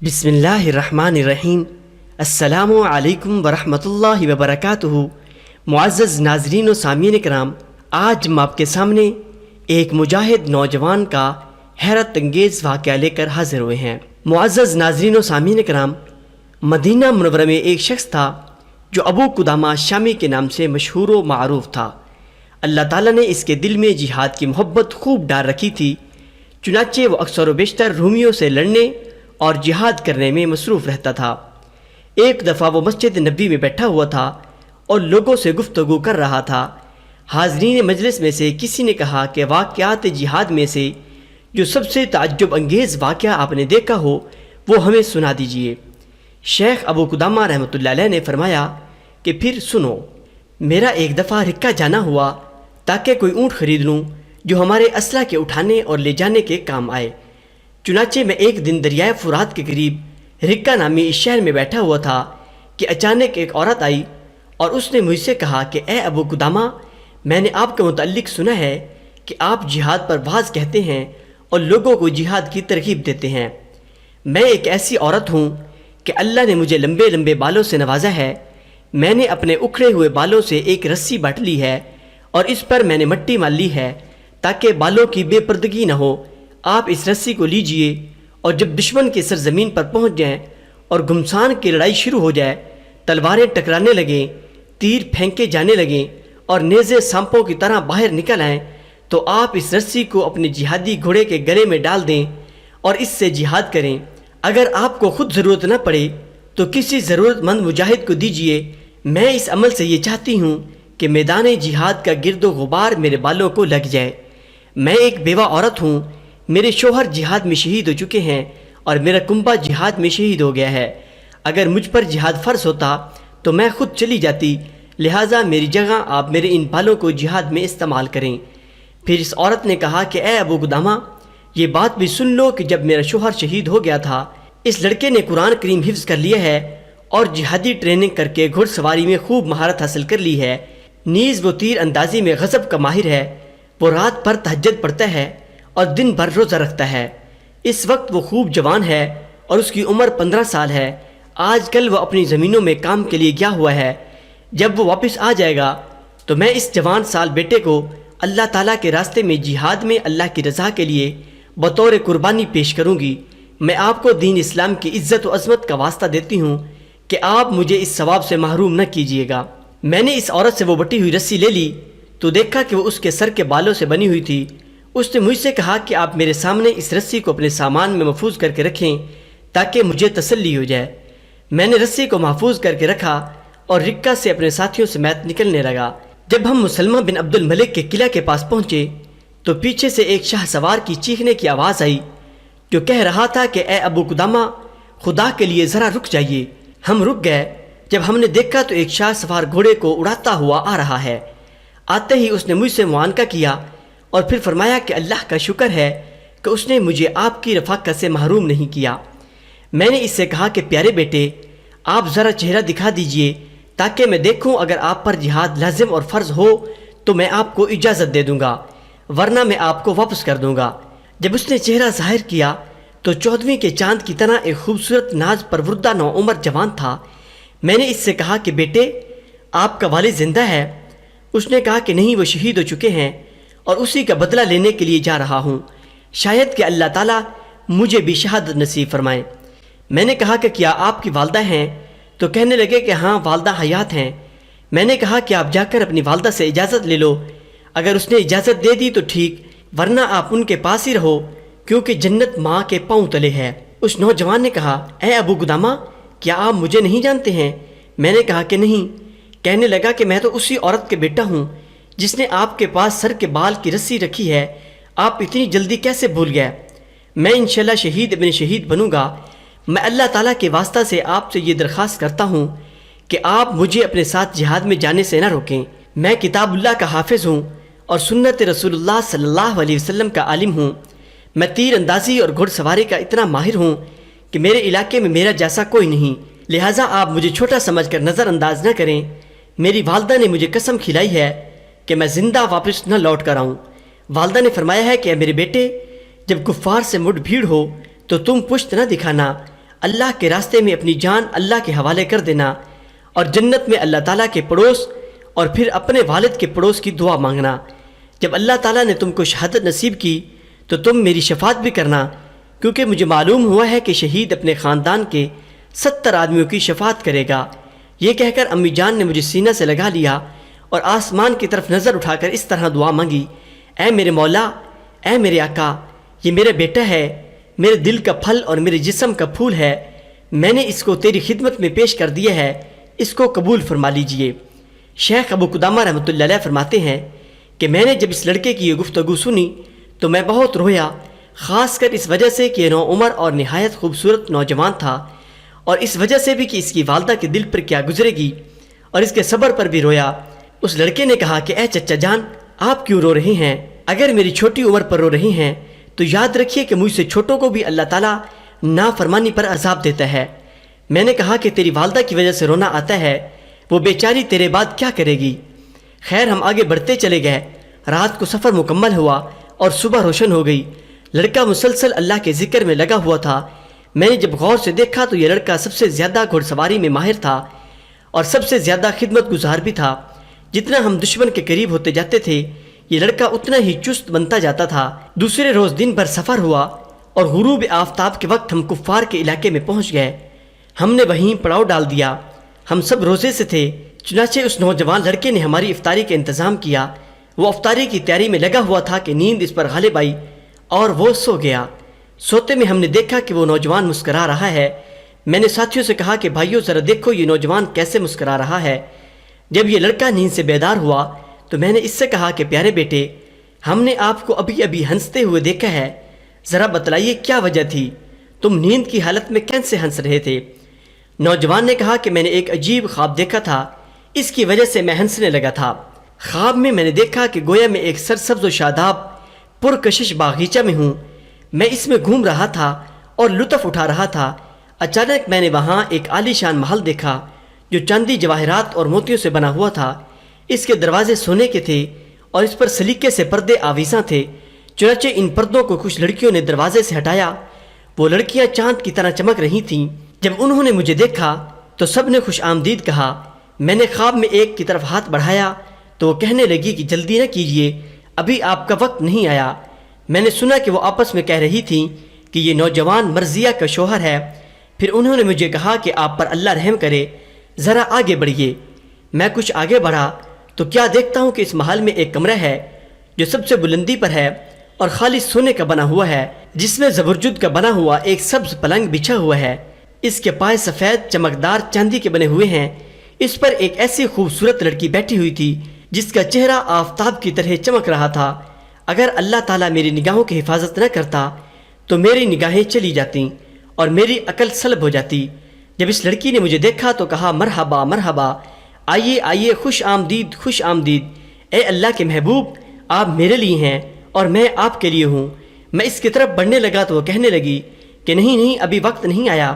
بسم اللہ الرحمن الرحیم۔ السلام علیکم ورحمۃ اللہ وبرکاتہ۔ معزز ناظرین و سامعین کرام، آج ہم آپ کے سامنے ایک مجاہد نوجوان کا حیرت انگیز واقعہ لے کر حاضر ہوئے ہیں۔ معزز ناظرین و سامعین کرام، مدینہ منورہ میں ایک شخص تھا جو ابو قدامہ شامی کے نام سے مشہور و معروف تھا۔ اللہ تعالیٰ نے اس کے دل میں جہاد کی محبت خوب ڈال رکھی تھی، چنانچہ وہ اکثر و بیشتر رومیوں سے لڑنے اور جہاد کرنے میں مصروف رہتا تھا۔ ایک دفعہ وہ مسجد نبی میں بیٹھا ہوا تھا اور لوگوں سے گفتگو کر رہا تھا۔ حاضرین مجلس میں سے کسی نے کہا کہ واقعات جہاد میں سے جو سب سے تعجب انگیز واقعہ آپ نے دیکھا ہو وہ ہمیں سنا دیجئے۔ شیخ ابو قدامہ رحمۃ اللہ علیہ نے فرمایا کہ پھر سنو، میرا ایک دفعہ رکہ جانا ہوا تاکہ کوئی اونٹ خرید لوں جو ہمارے اسلحہ کے اٹھانے اور لے جانے کے کام آئے۔ چنانچہ میں ایک دن دریائے فرات کے قریب رکہ نامی اس شہر میں بیٹھا ہوا تھا کہ اچانک ایک عورت آئی اور اس نے مجھ سے کہا کہ اے ابو قدامہ، میں نے آپ کے متعلق سنا ہے کہ آپ جہاد پر واعظ کہتے ہیں اور لوگوں کو جہاد کی ترغیب دیتے ہیں۔ میں ایک ایسی عورت ہوں کہ اللہ نے مجھے لمبے لمبے بالوں سے نوازا ہے۔ میں نے اپنے اکھڑے ہوئے بالوں سے ایک رسی بانٹ لی ہے اور اس پر میں نے مٹی مال لی ہے تاکہ بالوں کی بے پردگی نہ ہو۔ آپ اس رسی کو لیجئے اور جب دشمن کی سرزمین پر پہنچ جائیں اور گھمسان کی لڑائی شروع ہو جائے، تلواریں ٹکرانے لگیں، تیر پھینکے جانے لگیں اور نیزے سانپوں کی طرح باہر نکل آئیں، تو آپ اس رسی کو اپنے جہادی گھوڑے کے گلے میں ڈال دیں اور اس سے جہاد کریں۔ اگر آپ کو خود ضرورت نہ پڑے تو کسی ضرورت مند مجاہد کو دیجئے۔ میں اس عمل سے یہ چاہتی ہوں کہ میدان جہاد کا گرد و غبار میرے بالوں کو لگ جائے۔ میں ایک بیوہ عورت ہوں، میرے شوہر جہاد میں شہید ہو چکے ہیں اور میرا کنبہ جہاد میں شہید ہو گیا ہے۔ اگر مجھ پر جہاد فرض ہوتا تو میں خود چلی جاتی، لہٰذا میری جگہ آپ میرے ان بالوں کو جہاد میں استعمال کریں۔ پھر اس عورت نے کہا کہ اے ابو قدامہ، یہ بات بھی سن لو کہ جب میرا شوہر شہید ہو گیا تھا، اس لڑکے نے قرآن کریم حفظ کر لیا ہے اور جہادی ٹریننگ کر کے گھڑ سواری میں خوب مہارت حاصل کر لی ہے، نیز وہ تیر اندازی میں غضب کا ماہر ہے۔ وہ رات بھر تہجد پڑھتا ہے اور دن بھر روزہ رکھتا ہے۔ اس وقت وہ خوب جوان ہے اور اس کی عمر 15 سال ہے۔ آج کل وہ اپنی زمینوں میں کام کے لیے گیا ہوا ہے۔ جب وہ واپس آ جائے گا تو میں اس جوان سال بیٹے کو اللہ تعالیٰ کے راستے میں جہاد میں اللہ کی رضا کے لیے بطور قربانی پیش کروں گی۔ میں آپ کو دین اسلام کی عزت و عظمت کا واسطہ دیتی ہوں کہ آپ مجھے اس ثواب سے محروم نہ کیجیے گا۔ میں نے اس عورت سے وہ بٹی ہوئی رسی لے لی تو دیکھا کہ وہ اس کے سر کے بالوں سے بنی ہوئی تھی۔ اس نے مجھ سے کہا کہ آپ میرے سامنے اس رسی کو اپنے سامان میں محفوظ کر کے رکھیں تاکہ مجھے تسلی ہو جائے۔ میں نے رسی کو محفوظ کر کے رکھا اور رکہ سے اپنے ساتھیوں سمیت نکلنے لگا۔ جب ہم مسلمہ بن عبد الملک کے قلعہ کے پاس پہنچے تو پیچھے سے ایک شاہ سوار کی چیخنے کی آواز آئی جو کہہ رہا تھا کہ اے ابو قدامہ، خدا کے لیے ذرا رک جائیے۔ ہم رک گئے۔ جب ہم نے دیکھا تو ایک شاہ سوار گھوڑے کو اڑاتا ہوا آ رہا ہے۔ آتے ہی اس نے مجھ سے معانقہ کیا اور پھر فرمایا کہ اللہ کا شکر ہے کہ اس نے مجھے آپ کی رفاقت سے محروم نہیں کیا۔ میں نے اس سے کہا کہ پیارے بیٹے، آپ ذرا چہرہ دکھا دیجئے تاکہ میں دیکھوں، اگر آپ پر جہاد لازم اور فرض ہو تو میں آپ کو اجازت دے دوں گا، ورنہ میں آپ کو واپس کر دوں گا۔ جب اس نے چہرہ ظاہر کیا تو 14ویں کے چاند کی طرح ایک خوبصورت ناز پروردہ نوعمر جوان تھا۔ میں نے اس سے کہا کہ بیٹے، آپ کا والد زندہ ہے؟ اس نے کہا کہ نہیں، وہ شہید ہو چکے ہیں اور اسی کا بدلہ لینے کے لیے جا رہا ہوں، شاید کہ اللہ تعالیٰ مجھے بھی شہادت نصیب فرمائے۔ میں نے کہا کہ کیا آپ کی والدہ ہیں؟ تو کہنے لگے کہ ہاں، والدہ حیات ہیں۔ میں نے کہا کہ آپ جا کر اپنی والدہ سے اجازت لے لو، اگر اس نے اجازت دے دی تو ٹھیک، ورنہ آپ ان کے پاس ہی رہو، کیونکہ جنت ماں کے پاؤں تلے ہے۔ اس نوجوان نے کہا اے ابو قدامہ، کیا آپ مجھے نہیں جانتے ہیں؟ میں نے کہا کہ نہیں۔ کہنے لگا کہ میں تو اسی عورت کے بیٹا ہوں جس نے آپ کے پاس سر کے بال کی رسی رکھی ہے، آپ اتنی جلدی کیسے بھول گئے؟ میں انشاءاللہ شہید ابن شہید بنوں گا۔ میں اللہ تعالیٰ کے واسطہ سے آپ سے یہ درخواست کرتا ہوں کہ آپ مجھے اپنے ساتھ جہاد میں جانے سے نہ روکیں۔ میں کتاب اللہ کا حافظ ہوں اور سنت رسول اللہ صلی اللہ علیہ وسلم کا عالم ہوں۔ میں تیر اندازی اور گھڑ سواری کا اتنا ماہر ہوں کہ میرے علاقے میں میرا جیسا کوئی نہیں، لہٰذا آپ مجھے چھوٹا سمجھ کر نظر انداز نہ کریں۔ میری والدہ نے مجھے قسم کھلائی ہے کہ میں زندہ واپس نہ لوٹ کر آؤں۔ والدہ نے فرمایا ہے کہ اے میرے بیٹے، جب کفار سے مٹ بھیڑ ہو تو تم پشت نہ دکھانا، اللہ کے راستے میں اپنی جان اللہ کے حوالے کر دینا اور جنت میں اللہ تعالیٰ کے پڑوس اور پھر اپنے والد کے پڑوس کی دعا مانگنا۔ جب اللہ تعالیٰ نے تم کو شہادت نصیب کی تو تم میری شفاعت بھی کرنا، کیونکہ مجھے معلوم ہوا ہے کہ شہید اپنے خاندان کے 70 آدمیوں کی شفاعت کرے گا۔ یہ کہہ کر امی جان نے مجھے سینہ سے لگا لیا اور آسمان کی طرف نظر اٹھا کر اس طرح دعا مانگی، اے میرے مولا، اے میرے آقا، یہ میرا بیٹا ہے، میرے دل کا پھل اور میرے جسم کا پھول ہے، میں نے اس کو تیری خدمت میں پیش کر دیا ہے، اس کو قبول فرما لیجئے۔ شیخ ابو قدامہ رحمۃ اللہ علیہ فرماتے ہیں کہ میں نے جب اس لڑکے کی یہ گفتگو سنی تو میں بہت رویا، خاص کر اس وجہ سے کہ یہ نوعمر اور نہایت خوبصورت نوجوان تھا، اور اس وجہ سے بھی کہ اس کی والدہ کے دل پر کیا گزرے گی، اور اس کے صبر پر بھی رویا۔ اس لڑکے نے کہا کہ اے چچا جان، آپ کیوں رو رہے ہیں؟ اگر میری چھوٹی عمر پر رو رہی ہیں تو یاد رکھیے کہ مجھ سے چھوٹوں کو بھی اللہ تعالیٰ نافرمانی پر عذاب دیتا ہے۔ میں نے کہا کہ تیری والدہ کی وجہ سے رونا آتا ہے، وہ بیچاری تیرے بعد کیا کرے گی؟ خیر ہم آگے بڑھتے چلے گئے، رات کو سفر مکمل ہوا اور صبح روشن ہو گئی۔ لڑکا مسلسل اللہ کے ذکر میں لگا ہوا تھا۔ میں نے جب غور سے دیکھا تو یہ لڑکا سب سے زیادہ گھڑ سواری میں ماہر تھا اور سب سے زیادہ خدمت گزار بھی تھا۔ جتنا ہم دشمن کے قریب ہوتے جاتے تھے یہ لڑکا اتنا ہی چست بنتا جاتا تھا۔ دوسرے روز دن بھر سفر ہوا اور غروب آفتاب کے وقت ہم کفار کے علاقے میں پہنچ گئے۔ ہم نے وہیں پڑاؤ ڈال دیا۔ ہم سب روزے سے تھے، چنانچہ اس نوجوان لڑکے نے ہماری افطاری کا انتظام کیا۔ وہ افطاری کی تیاری میں لگا ہوا تھا کہ نیند اس پر غالب آئی اور وہ سو گیا۔ سوتے میں ہم نے دیکھا کہ وہ نوجوان مسکرا رہا ہے۔ میں نے ساتھیوں سے کہا کہ بھائیو ذرا دیکھو یہ نوجوان کیسے مسکرا رہا ہے۔ جب یہ لڑکا نیند سے بیدار ہوا تو میں نے اس سے کہا کہ پیارے بیٹے، ہم نے آپ کو ابھی ابھی ہنستے ہوئے دیکھا ہے، ذرا بتلائیے کیا وجہ تھی؟ تم نیند کی حالت میں کیسے ہنس رہے تھے؟ نوجوان نے کہا کہ میں نے ایک عجیب خواب دیکھا تھا، اس کی وجہ سے میں ہنسنے لگا تھا۔ خواب میں نے دیکھا کہ گویا میں ایک سرسبز و شاداب پرکشش باغیچہ میں ہوں، میں اس میں گھوم رہا تھا اور لطف اٹھا رہا تھا۔ اچانک میں نے وہاں ایک عالی شان محل دیکھا جو چاندی جواہرات اور موتیوں سے بنا ہوا تھا۔ اس کے دروازے سونے کے تھے اور اس پر سلیقے سے پردے آویزاں تھے۔ چنانچہ ان پردوں کو کچھ لڑکیوں نے دروازے سے ہٹایا۔ وہ لڑکیاں چاند کی طرح چمک رہی تھیں۔ جب انہوں نے مجھے دیکھا تو سب نے خوش آمدید کہا۔ میں نے خواب میں ایک کی طرف ہاتھ بڑھایا تو وہ کہنے لگی کہ جلدی نہ کیجیے، ابھی آپ کا وقت نہیں آیا۔ میں نے سنا کہ وہ آپس میں کہہ رہی تھیں کہ یہ نوجوان مرضیہ کا شوہر ہے۔ پھر انہوں نے مجھے کہا کہ آپ پر اللہ رحم کرے، ذرا آگے بڑھیے۔ میں کچھ آگے بڑھا تو کیا دیکھتا ہوں کہ اس محل میں ایک کمرہ ہے جو سب سے بلندی پر ہے اور خالص سونے کا بنا ہوا ہے، جس میں زبرجد کا بنا ہوا ایک سبز پلنگ بچھا ہوا ہے۔ اس کے پائے سفید چمکدار چاندی کے بنے ہوئے ہیں۔ اس پر ایک ایسی خوبصورت لڑکی بیٹھی ہوئی تھی جس کا چہرہ آفتاب کی طرح چمک رہا تھا۔ اگر اللہ تعالیٰ میری نگاہوں کی حفاظت نہ کرتا تو میری نگاہیں چلی جاتیں اور میری عقل سلب ہو جاتی۔ جب اس لڑکی نے مجھے دیکھا تو کہا مرحبا مرحبا، آئیے آئیے، خوش آمدید خوش آمدید۔ اے اللہ کے محبوب، آپ میرے لیے ہیں اور میں آپ کے لیے ہوں۔ میں اس کی طرف بڑھنے لگا تو وہ کہنے لگی کہ نہیں ابھی وقت نہیں آیا،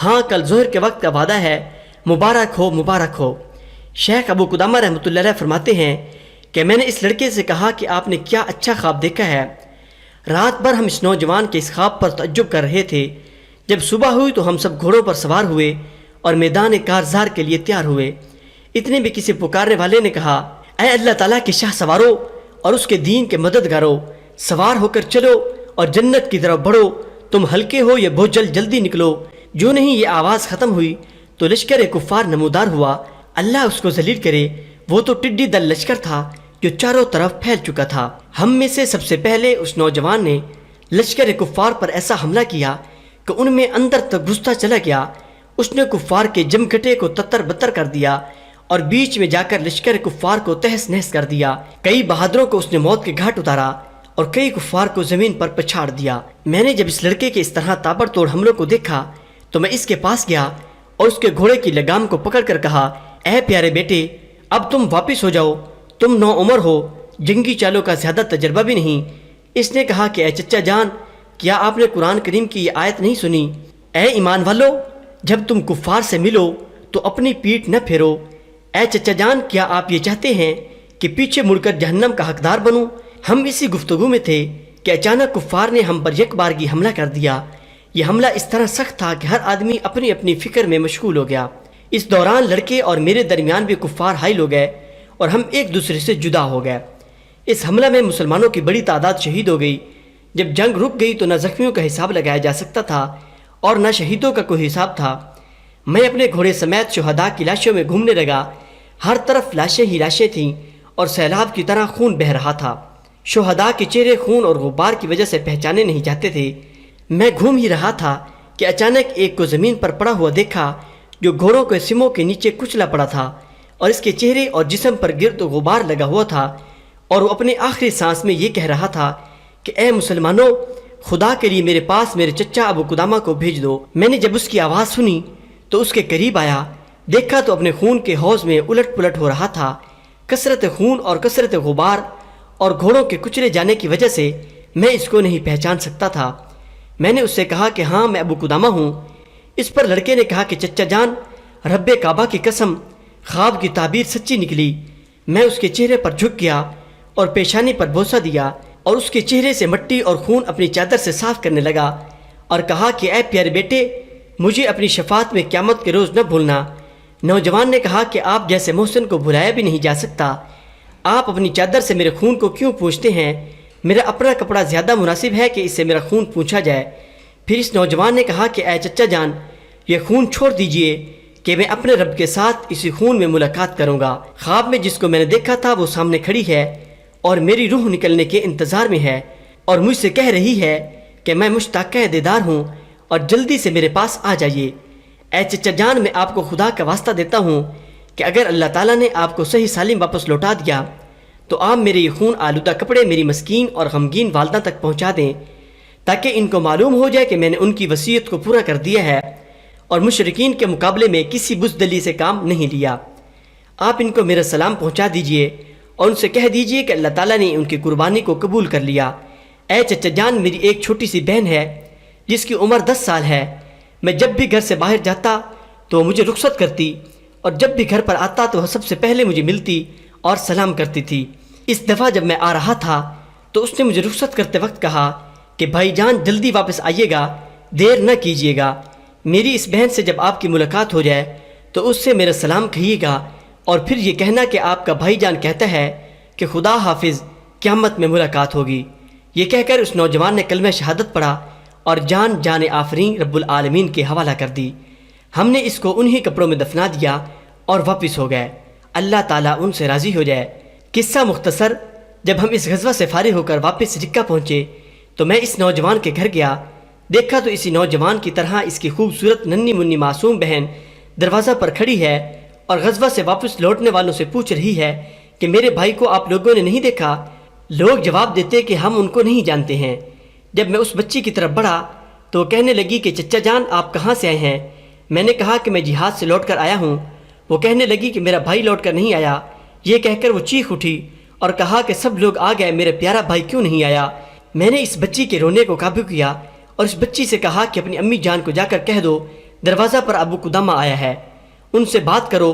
ہاں کل ظہر کے وقت کا وعدہ ہے، مبارک ہو مبارک ہو۔ شیخ ابو قدامہ رحمۃ اللہ علیہ فرماتے ہیں کہ میں نے اس لڑکے سے کہا کہ آپ نے کیا اچھا خواب دیکھا ہے۔ رات بھر ہم اس نوجوان کے اس خواب پر تعجب کر رہے تھے۔ جب صبح ہوئی تو ہم سب گھوڑوں پر سوار ہوئے اور میدان کارزار کے لیے تیار ہوئے۔ اتنے بھی کسی پکارنے والے نے کہا، اے اللہ تعالیٰ کے شاہ سوارو اور اس کے دین کے مددگارو، سوار ہو کر چلو اور جنت کی طرف بڑھو، تم ہلکے ہو یا بوجھل، جلدی نکلو۔ جو نہیں یہ آواز ختم ہوئی تو لشکر کفار نمودار ہوا، اللہ اس کو ذلیل کرے۔ وہ تو ٹڈی دل لشکر تھا جو چاروں طرف پھیل چکا تھا۔ ہم میں سے سب سے پہلے اس نوجوان نے لشکر کفار پر ایسا حملہ کیا کہ ان میں اندر تک گھستا چلا گیا۔ اس نے کفار کے جمگھٹے کو تتر بتر کر دیا اور بیچ میں جا کر لشکر کفار کو تہس نہس کر دیا۔ کئی بہادروں کو اس نے موت کے گھاٹ اتارا اور کئی کفار کو زمین پر پچھاڑ دیا۔ میں نے جب اس لڑکے کے اس طرح تابڑ توڑ حملوں کو دیکھا تو میں اس کے پاس گیا اور اس کے گھوڑے کی لگام کو پکڑ کر کہا، اے پیارے بیٹے، اب تم واپس ہو جاؤ، تم نو عمر ہو، جنگی چالوں کا زیادہ تجربہ بھی نہیں۔ اس نے کہا کہ اے چچا جان، کیا آپ نے قرآن کریم کی یہ آیت نہیں سنی؟ اے ایمان والو، جب تم کفار سے ملو تو اپنی پیٹھ نہ پھیرو۔ اے چچا جان، کیا آپ یہ چاہتے ہیں کہ پیچھے مڑ کر جہنم کا حقدار بنوں؟ ہم اسی گفتگو میں تھے کہ اچانک کفار نے ہم پر یک بارگی حملہ کر دیا۔ یہ حملہ اس طرح سخت تھا کہ ہر آدمی اپنی اپنی فکر میں مشغول ہو گیا۔ اس دوران لڑکے اور میرے درمیان بھی کفار حائل ہو گئے اور ہم ایک دوسرے سے جدا ہو گئے۔ اس حملہ میں مسلمانوں کی بڑی تعداد شہید ہو گئی۔ جب جنگ رک گئی تو نہ زخمیوں کا حساب لگایا جا سکتا تھا اور نہ شہیدوں کا کوئی حساب تھا۔ میں اپنے گھوڑے سمیت شہداء کی لاشوں میں گھومنے لگا۔ ہر طرف لاشیں ہی لاشیں تھیں اور سیلاب کی طرح خون بہہ رہا تھا۔ شہداء کے چہرے خون اور غبار کی وجہ سے پہچانے نہیں جاتے تھے۔ میں گھوم ہی رہا تھا کہ اچانک ایک کو زمین پر پڑا ہوا دیکھا جو گھوڑوں کے سموں کے نیچے کچلا پڑا تھا اور اس کے چہرے اور جسم پر گرد و غبار لگا ہوا تھا، اور وہ اپنے آخری سانس میں یہ کہہ رہا تھا کہ اے مسلمانوں، خدا کے لیے میرے پاس میرے چچا ابو قدامہ کو بھیج دو۔ میں نے جب اس کی آواز سنی تو اس کے قریب آیا، دیکھا تو اپنے خون کے حوض میں الٹ پلٹ ہو رہا تھا۔ کثرت خون اور کثرت غبار اور گھوڑوں کے کچلے جانے کی وجہ سے میں اس کو نہیں پہچان سکتا تھا۔ میں نے اس سے کہا کہ ہاں میں ابو قدامہ ہوں۔ اس پر لڑکے نے کہا کہ چچا جان، رب کعبہ کی قسم، خواب کی تعبیر سچی نکلی۔ میں اس کے چہرے پر جھک گیا اور پیشانی پر بوسہ دیا اور اس کے چہرے سے مٹی اور خون اپنی چادر سے صاف کرنے لگا اور کہا کہ اے پیارے بیٹے، مجھے اپنی شفاعت میں قیامت کے روز نہ بھولنا۔ نوجوان نے کہا کہ آپ جیسے محسن کو بھلایا بھی نہیں جا سکتا، آپ اپنی چادر سے میرے خون کو کیوں پوچھتے ہیں؟ میرا اپنا کپڑا زیادہ مناسب ہے کہ اس سے میرا خون پوچھا جائے۔ پھر اس نوجوان نے کہا کہ اے چچا جان، یہ خون چھوڑ دیجئے کہ میں اپنے رب کے ساتھ اسی خون میں ملاقات کروں گا۔ خواب میں جس کو میں نے دیکھا تھا وہ سامنے کھڑی ہے اور میری روح نکلنے کے انتظار میں ہے اور مجھ سے کہہ رہی ہے کہ میں مشتاقہ دیدار ہوں اور جلدی سے میرے پاس آ جائیے۔ اے چچا جان، میں آپ کو خدا کا واسطہ دیتا ہوں کہ اگر اللہ تعالیٰ نے آپ کو صحیح سالم واپس لوٹا دیا تو آپ میرے یہ خون آلودہ کپڑے میری مسکین اور غمگین والدہ تک پہنچا دیں، تاکہ ان کو معلوم ہو جائے کہ میں نے ان کی وصیت کو پورا کر دیا ہے اور مشرکین کے مقابلے میں کسی بزدلی سے کام نہیں لیا۔ آپ ان کو میرا سلام پہنچا دیجئے اور ان سے کہہ دیجئے کہ اللہ تعالیٰ نے ان کی قربانی کو قبول کر لیا۔ اے چچا جان، میری ایک چھوٹی سی بہن ہے جس کی عمر 10 سال ہے۔ میں جب بھی گھر سے باہر جاتا تو وہ مجھے رخصت کرتی اور جب بھی گھر پر آتا تو وہ سب سے پہلے مجھے ملتی اور سلام کرتی تھی۔ اس دفعہ جب میں آ رہا تھا تو اس نے مجھے رخصت کرتے وقت کہا کہ بھائی جان جلدی واپس آئیے گا، دیر نہ کیجیے گا۔ میری اس بہن سے جب آپ کی ملاقات ہو جائے تو اس سے میرا سلام کہیے گا اور پھر یہ کہنا کہ آپ کا بھائی جان کہتا ہے کہ خدا حافظ، قیامت میں ملاقات ہوگی۔ یہ کہہ کر اس نوجوان نے کلمہ شہادت پڑھا اور جان آفرین رب العالمین کے حوالہ کر دی۔ ہم نے اس کو انہی کپڑوں میں دفنا دیا اور واپس ہو گئے۔ اللہ تعالیٰ ان سے راضی ہو جائے۔ قصہ مختصر، جب ہم اس غزوہ سے فارغ ہو کر واپس رکہ پہنچے تو میں اس نوجوان کے گھر گیا۔ دیکھا تو اسی نوجوان کی طرح اس کی خوبصورت ننھی منی معصوم بہن دروازہ پر کھڑی ہے اور غزوہ سے واپس لوٹنے والوں سے پوچھ رہی ہے کہ میرے بھائی کو آپ لوگوں نے نہیں دیکھا؟ لوگ جواب دیتے کہ ہم ان کو نہیں جانتے ہیں۔ جب میں اس بچی کی طرف بڑھا تو وہ کہنے لگی کہ چچا جان آپ کہاں سے آئے ہیں؟ میں نے کہا کہ میں جہاد سے لوٹ کر آیا ہوں۔ وہ کہنے لگی کہ میرا بھائی لوٹ کر نہیں آیا۔ یہ کہہ کر وہ چیخ اٹھی اور کہا کہ سب لوگ آ گئے، میرا پیارا بھائی کیوں نہیں آیا؟ میں نے اس بچی کے رونے کو قابو کیا اور اس بچی سے کہا کہ اپنی امی جان کو جا کر کہہ دو دروازہ پر ابو قدامہ آیا ہے، ان سے بات کرو۔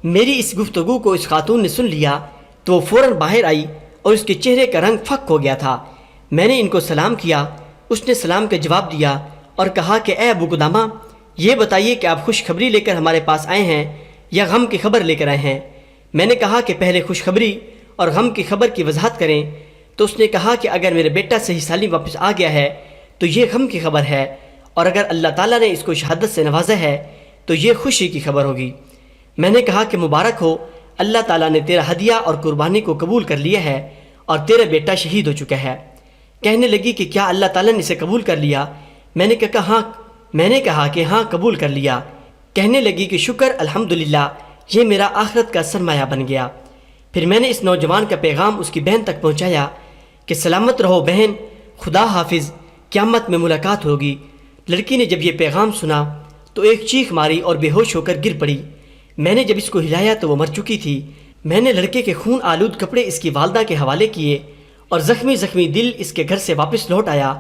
میری اس گفتگو کو اس خاتون نے سن لیا تو وہ فوراً باہر آئی اور اس کے چہرے کا رنگ پھک ہو گیا تھا۔ میں نے ان کو سلام کیا، اس نے سلام کا جواب دیا اور کہا کہ اے ابو قدامہ، یہ بتائیے کہ آپ خوشخبری لے کر ہمارے پاس آئے ہیں یا غم کی خبر لے کر آئے ہیں؟ میں نے کہا کہ پہلے خوشخبری اور غم کی خبر کی وضاحت کریں۔ تو اس نے کہا کہ اگر میرا بیٹا صحیح سالم واپس آ گیا ہے تو یہ غم کی خبر ہے، اور اگر اللہ تعالیٰ نے اس کو شہادت سے نوازا ہے تو یہ خوشی کی خبر ہوگی۔ میں نے کہا کہ مبارک ہو، اللہ تعالیٰ نے تیرا ہدیہ اور قربانی کو قبول کر لیا ہے اور تیرا بیٹا شہید ہو چکا ہے۔ کہنے لگی کہ کیا اللہ تعالیٰ نے اسے قبول کر لیا؟ میں نے کہا کہ ہاں قبول کر لیا۔ کہنے لگی کہ شکر الحمدللہ، یہ میرا آخرت کا سرمایہ بن گیا۔ پھر میں نے اس نوجوان کا پیغام اس کی بہن تک پہنچایا کہ سلامت رہو بہن، خدا حافظ، قیامت میں ملاقات ہوگی۔ لڑکی نے جب یہ پیغام سنا تو ایک چیخ ماری اور بے ہوش ہو کر گر پڑی۔ میں نے جب اس کو ہلایا تو وہ مر چکی تھی۔ میں نے لڑکے کے خون آلود کپڑے اس کی والدہ کے حوالے کیے اور زخمی دل اس کے گھر سے واپس لوٹ آیا۔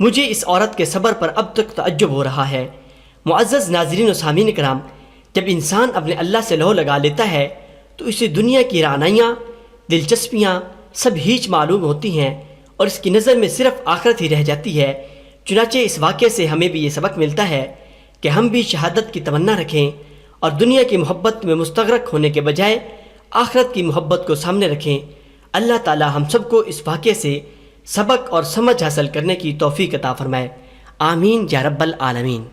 مجھے اس عورت کے صبر پر اب تک تعجب ہو رہا ہے۔ معزز ناظرین و سامعین کرام، جب انسان اپنے اللہ سے لو لگا لیتا ہے تو اسے دنیا کی رعنائیاں، دلچسپیاں سب ہیچ معلوم ہوتی ہیں اور اس کی نظر میں صرف آخرت ہی رہ جاتی ہے۔ چنانچہ اس واقعے سے ہمیں بھی یہ سبق ملتا ہے کہ ہم بھی شہادت کی تمنا رکھیں اور دنیا کی محبت میں مستغرق ہونے کے بجائے آخرت کی محبت کو سامنے رکھیں۔ اللہ تعالی ہم سب کو اس واقعے سے سبق اور سمجھ حاصل کرنے کی توفیق عطا فرمائے۔ آمین یا رب العالمین۔